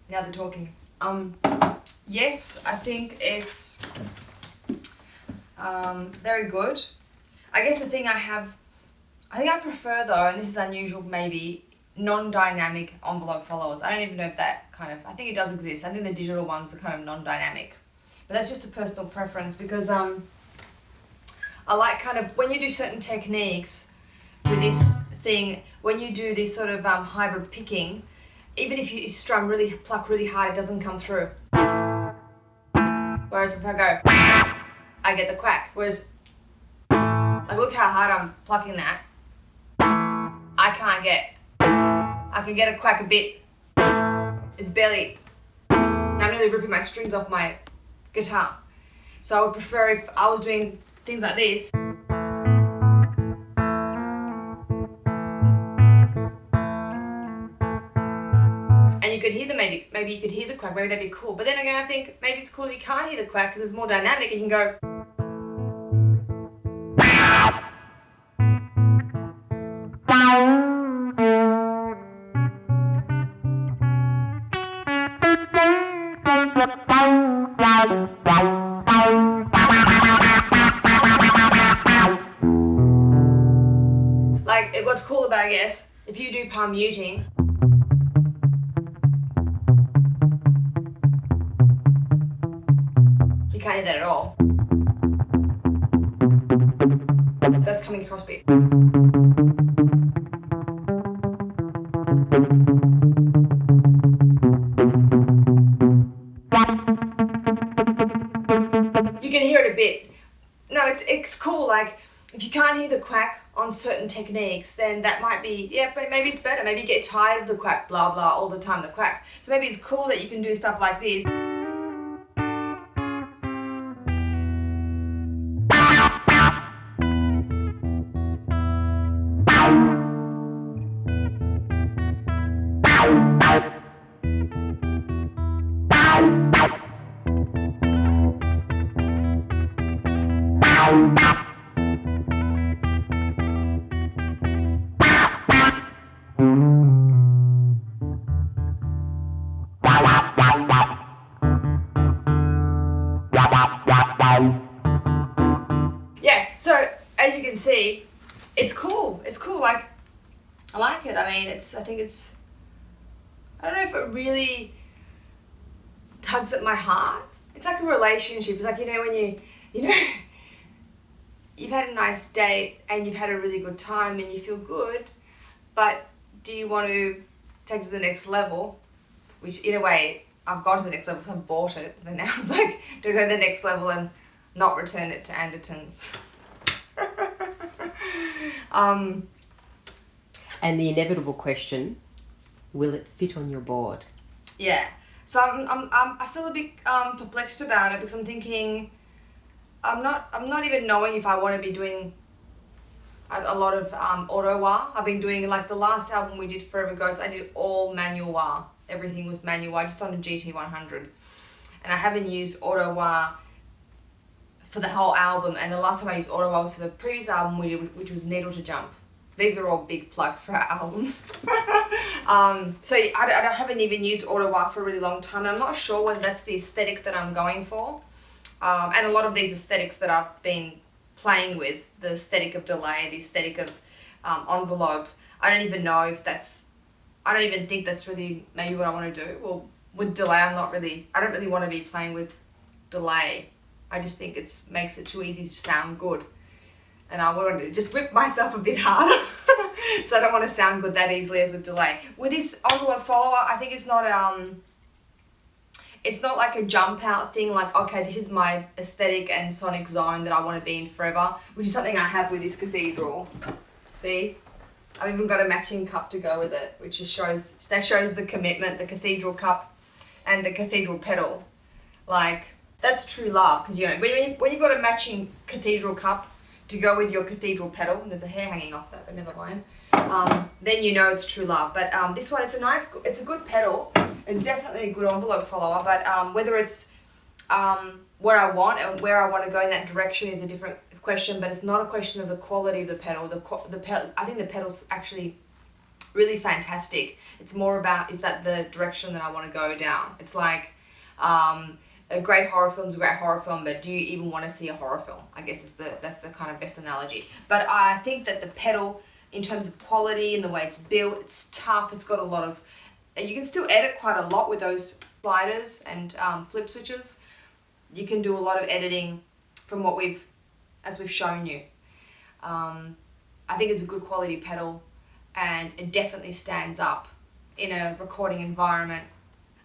Now they're talking. Yes, I think it's very good. I guess the thing I think I prefer though, and this is unusual maybe, non-dynamic envelope followers. I don't even know if that I think it does exist. I think the digital ones are kind of non-dynamic. But that's just a personal preference because I like when you do certain techniques with this thing, when you do this sort of hybrid picking, even if you pluck really hard, it doesn't come through. Whereas if I go, I get the quack. Whereas, look how hard I'm plucking that. I can get a quack a bit. It's barely, I'm really ripping my strings off my guitar. So I would prefer if I was doing things like this. And you could hear maybe you could hear the quack, maybe that'd be cool. But then again, I think maybe it's cool if you can't hear the quack because it's more dynamic and you can go. What's cool about, I guess, if you do palm muting, you can't hear that at all. That's coming across beat. bit, no, it's cool. Like, if you can't hear the quack on certain techniques, then that might be, but maybe it's better. Maybe you get tired of the quack, blah, blah, all the time, the quack. So maybe it's cool that you can do stuff like this. Yeah, so as you can see, it's cool. It's cool. Like, I like it. I mean, I don't know if it really tugs at my heart. It's like a relationship. It's like, when you've had a nice date and you've had a really good time and you feel good, but do you want to take it to the next level? Which, in a way, I've gone to the next level, so I've bought it, but now it's like, do I go to the next level and not return it to Anderton's? And the inevitable question, will it fit on your board? Yeah. So I feel a bit perplexed about it, because I'm thinking, I'm not even knowing if I want to be doing a lot of auto wah. I've been doing, like, the last album we did, Forever Ghost, I did all manual wah. Everything was manual wah, just on a GT100. And I haven't used auto wah for the whole album, and the last time I used auto wah was for the previous album we did, which was Needle to Jump. These are all big plugs for our albums. So I haven't even used auto wah for a really long time, and I'm not sure whether that's the aesthetic that I'm going for. And a lot of these aesthetics that I've been playing with, the aesthetic of delay, the aesthetic of envelope, I don't even think that's really maybe what I want to do. Well, with delay, I don't really want to be playing with delay. I just think it makes it too easy to sound good. And I want to just whip myself a bit harder. So I don't want to sound good that easily as with delay. With this envelope follower, I think it's not like a jump out thing, like, okay, this is my aesthetic and sonic zone that I want to be in forever, which is something I have with this cathedral. See? I've even got a matching cup to go with it, which just shows the commitment, the cathedral cup and the cathedral pedal. Like, that's true love, because, when you've got a matching cathedral cup to go with your cathedral pedal, and there's a hair hanging off that, but never mind, then it's true love. But this one, it's a good pedal. It's definitely a good envelope follower, but whether it's what I want and where I want to go in that direction is a different question, but it's not a question of the quality of the pedal. I think the pedal's actually really fantastic. It's more about, is that the direction that I want to go down? It's like, a great horror film's a great horror film, but do you even want to see a horror film? I guess that's the kind of best analogy. But I think that the pedal, in terms of quality and the way it's built, it's tough. It's got a lot of, you can still edit quite a lot with those sliders and flip switches. You can do a lot of editing from as we've shown you. I think it's a good quality pedal, and it definitely stands up in a recording environment.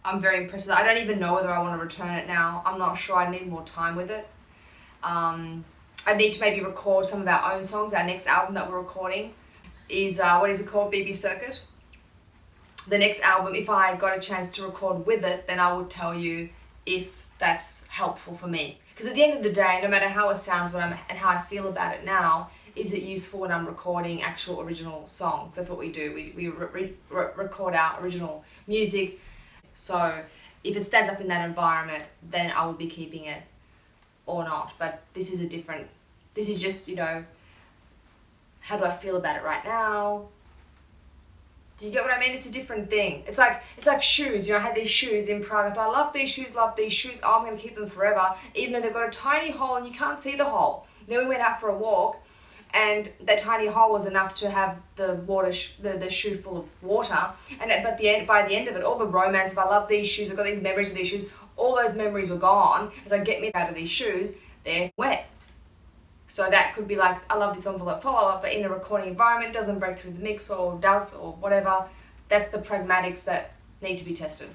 I'm very impressed with it. I don't even know whether I want to return it now. I'm not sure. I need more time with it. I need to maybe record some of our own songs. Our next album that we're recording is, what is it called? BB Circuit. The next album, if I got a chance to record with it, then I would tell you if that's helpful for me. Because at the end of the day, no matter how it sounds and how I feel about it now, is it useful when I'm recording actual original songs? That's what we do. We record our original music. So if it stands up in that environment, then I would be keeping it or not. But this is just, how do I feel about it right now? Do you get what I mean? It's a different thing. It's like shoes. I had these shoes in Prague. I thought, I love these shoes. Oh, I'm going to keep them forever. Even though they've got a tiny hole and you can't see the hole. Then we went out for a walk, and that tiny hole was enough to have the water, the shoe full of water. But by the end of it, all the romance of I love these shoes, I've got these memories of these shoes, all those memories were gone. As I get me out of these shoes, they're wet. So that could be like, I love this envelope follower, but in a recording environment, doesn't break through the mix or does or whatever. That's the pragmatics that need to be tested.